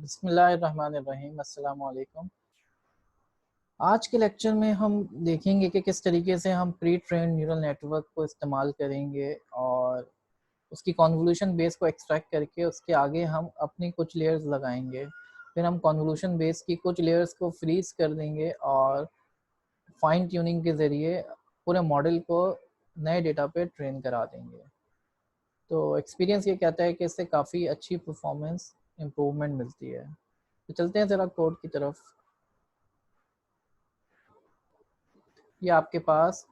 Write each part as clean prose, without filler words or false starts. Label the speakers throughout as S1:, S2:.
S1: बिस्मिल्लाहिर्रहमानिर्रहीम। अस्सलाम वालेकुम। आज के लेक्चर में हम देखेंगे कि किस तरीके से हम प्री ट्रेन्ड न्यूरल नेटवर्क को इस्तेमाल करेंगे और उसकी कन्वोल्यूशन बेस को एक्सट्रैक्ट करके उसके आगे हम अपनी कुछ लेयर्स लगाएंगे। फिर हम कन्वोल्यूशन बेस की कुछ लेयर्स को फ्रीज कर देंगे और फाइन ट्यूनिंग के ज़रिए पूरे मॉडल को नए डेटा पे ट्रेन करा देंगे। तो एक्सपीरियंस ये कहता है कि इससे काफ़ी अच्छी परफॉर्मेंस इम्प्रूवमेंट मिलती है। तो चलते हैं ज़रा कोड की तरफ। ये आपके पास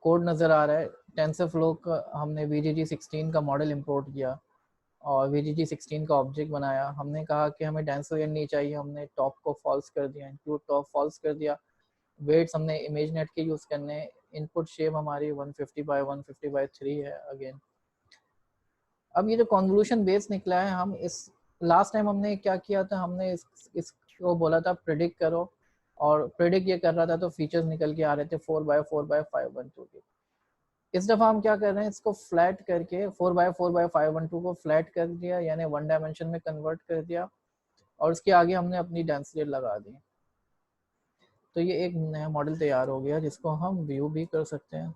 S1: कोड नज़र आ रहा है। टेंसरफ्लो का हमने VGG16 का मॉडल इंपोर्ट किया और VGG16 का ऑब्जेक्ट बनाया। हमने कहा कि हमें डेंसर नहीं चाहिए, हमने टॉप को फॉल्स कर दिया, इंक्लूड टॉप फॉल्स कर दिया। वेट्स हमने इमेज नेट के यूज़ करने। इनपुट शेप हमारी 150 बाई 150 बाई 3 है अगेन। अब ये जो कन्वोल्यूशन बेस निकला है, हम इस लास्ट टाइम हमने क्या किया था, हमने इसको बोला था प्रेडिक्ट करो और प्रेडिक्ट ये कर रहा था तो फीचर्स निकल के आ रहे थे 4x4x512 के। इस दफ़ा हम क्या कर रहे हैं, इसको फ्लैट करके 4x4x512 को फ्लैट कर दिया, यानी वन डायमेंशन में कन्वर्ट कर दिया और उसके आगे हमने अपनी डेंसिटी लगा दी। तो ये एक नया मॉडल तैयार हो गया जिसको हम व्यू भी कर सकते हैं।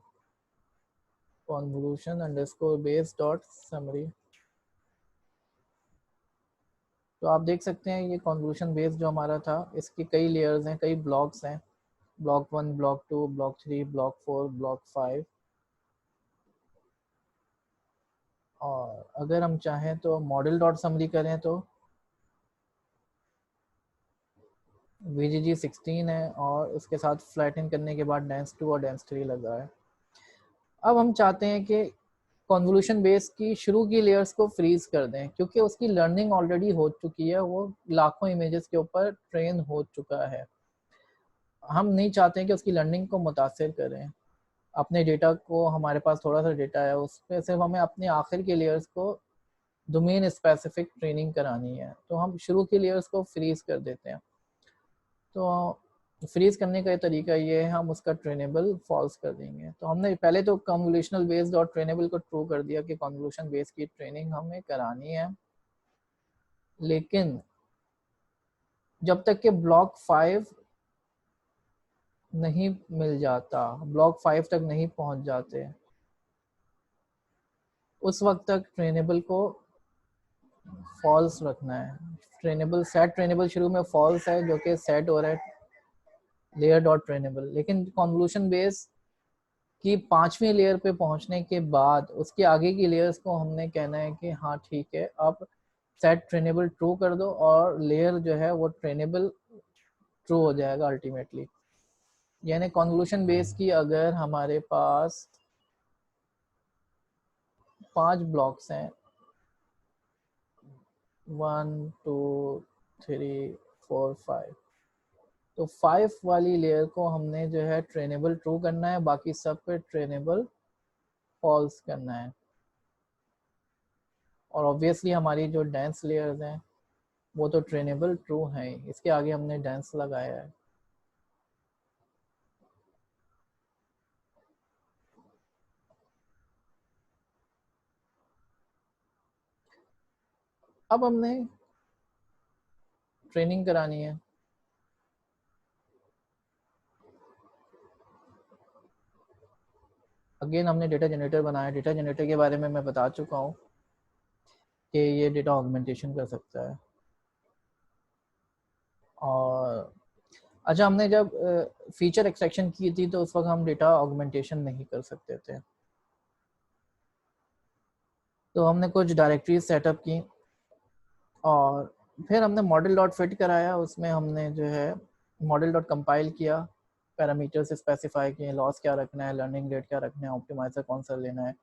S1: Convolution underscore base dot summary. तो आप देख सकते हैं ये कन्वोल्यूशन बेस जो हमारा था, इसकी कई लेयर्स हैं, कई ब्लॉक्स हैं। Block 1, block 2, block 3, block 4, block 5। और अगर हम चाहें तो मॉडल डॉट समरी करें तो VGG16 है और उसके साथ फ्लैटन करने के बाद डेंस 2 और डेंस 3 लगा है। अब हम चाहते हैं कि कन्वोल्यूशन बेस की शुरू की लेयर्स को फ्रीज कर दें, क्योंकि उसकी लर्निंग ऑलरेडी हो चुकी है, वो लाखों इमेजेस के ऊपर ट्रेन हो चुका है। हम नहीं चाहते हैं कि उसकी लर्निंग को मुतासिर करें। अपने डेटा को, हमारे पास थोड़ा सा डेटा है, उस पर सिर्फ हमें अपने आखिर के लेयर्स को डोमेन स्पेसिफिक ट्रेनिंग करानी है, तो हम शुरू की लेयर्स को फ्रीज कर देते हैं। तो फ्रीज करने का तरीका ये है, हम उसका ट्रेनेबल फॉल्स कर देंगे। तो हमने पहले तो कन्वोल्यूशनल बेस डॉट ट्रेनेबल को ट्रू कर दिया कि कन्वोल्यूशन बेस की ट्रेनिंग हमें करानी है, लेकिन जब तक कि ब्लॉक 5 नहीं मिल जाता, ब्लॉक 5 तक नहीं पहुंच जाते, उस वक्त तक ट्रेनेबल को फॉल्स रखना है। ट्रेनेबल सेट ट्रेनेबल शुरू में फॉल्स है, जो कि सेट हो रहा है लेयर डॉट ट्रेनेबल, लेकिन कन्वोल्यूशन बेस की 5वीं लेयर पे पहुंचने के बाद उसके आगे की लेयर्स को हमने कहना है कि हाँ ठीक है, आप सेट ट्रेनेबल ट्रू कर दो और लेयर जो है वो ट्रेनेबल ट्रू हो जाएगा अल्टीमेटली। यानी कन्वोल्यूशन बेस की अगर हमारे पास 5 ब्लॉक्स हैं, 1 2 3 4 5, तो 5 वाली लेयर को हमने जो है ट्रेनेबल ट्रू करना है, बाकी सब पे ट्रेनेबल फॉल्स करना है। और ऑब्वियसली हमारी जो डेंस लेयर्स हैं वो तो ट्रेनेबल ट्रू हैं, इसके आगे हमने डेंस लगाया है। अब हमने ट्रेनिंग करानी है। अगेन हमने डेटा जनरेटर बनाया। डेटा जनरेटर के बारे में मैं बता चुका हूँ कि ये डेटा ऑगमेंटेशन कर सकता है। और अच्छा, हमने जब फीचर एक्सट्रैक्शन की थी तो उस वक्त हम डेटा ऑगमेंटेशन नहीं कर सकते थे, तो हमने कुछ डायरेक्टरीज सेटअप की और फिर हमने मॉडल डॉट फिट कराया। उसमें हमने जो है मॉडल डॉट कंपाइल किया, पैरामीटर्स स्पेसिफाई किए, लॉस क्या रखना है, लर्निंग रेट क्या रखना है, ऑप्टिमाइजर कौन सा लेना है,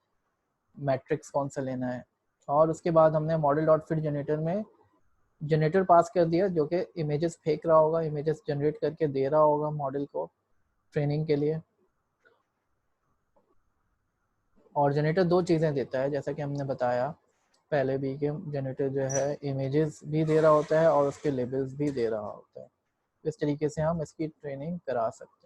S1: मैट्रिक्स कौन सा लेना है। और उसके बाद हमने मॉडल डॉट फिट जनरेटर में जनरेटर पास कर दिया, जो कि इमेजेस फेंक रहा होगा, इमेजेस जनरेट करके दे रहा होगा मॉडल को ट्रेनिंग के लिए। और जनरेटर दो चीज़ें देता है, जैसा कि हमने बताया पहले भी कि जनरेटर जो है इमेजेस भी दे रहा होता है और उसके लेबल्स भी दे रहा होता है। इस तरीके से हम इसकी ट्रेनिंग करा सकते हैं।